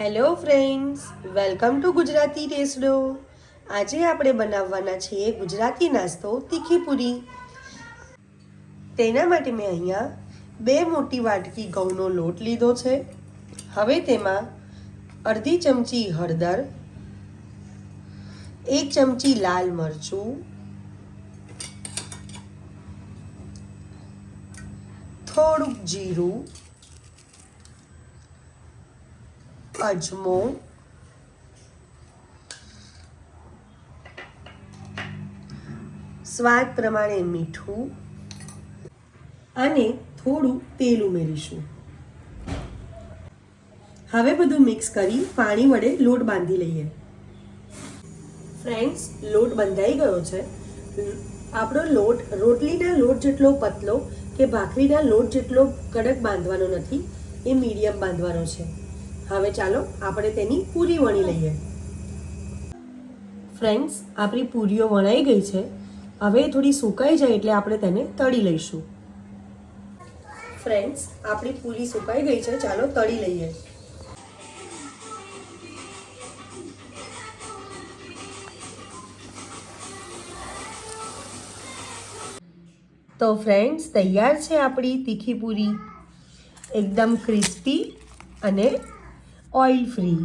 Hello friends, welcome to Gujarati ટેસ્ટો. આજે આપણે બનાવવાના છીએ ગુજરાતી નાસ્તો તીખી પૂરી. તેના માટે મેં અહીંયા 2 મોટી વાટકી ઘઉંનો લોટ લીધો છે. હવે તેમાં અડધી ચમચી હળદર, 1 ચમચી લાલ મરચું, થોડુંક જીરું, અજમો, સ્વાદ પ્રમાણે મીઠું અને થોડું તેલ ઉમેરીશું. હવે બધું મિક્સ કરી પાણી વડે લોટ બાંધી લઈએ. ફ્રેન્ડ્સ, લોટ બંધાઈ ગયો છે. આપણો લોટ રોટલીના લોટ જેટલો પતલો કે ભાખરીના લોટ જેટલો કડક બાંધવાનો નથી, એ મીડિયમ બાંધવાનો છે. હવે ચાલો આપણે તેની પૂરી વણી લઈએ. ફ્રેન્ડ્સ, આપણી પૂરીઓ વણાઈ ગઈ છે. હવે થોડી સુકાઈ જાય એટલે આપણે તેને તળી લઈશું. ફ્રેન્ડ્સ, આપણી પૂરી સુકાઈ ગઈ છે. ચાલો તળી લઈએ. તો ફ્રેન્ડ્સ, તૈયાર છે આપણી તીખી પૂરી, એકદમ ક્રિસ્પી અને ઓઇલ ફ્રી.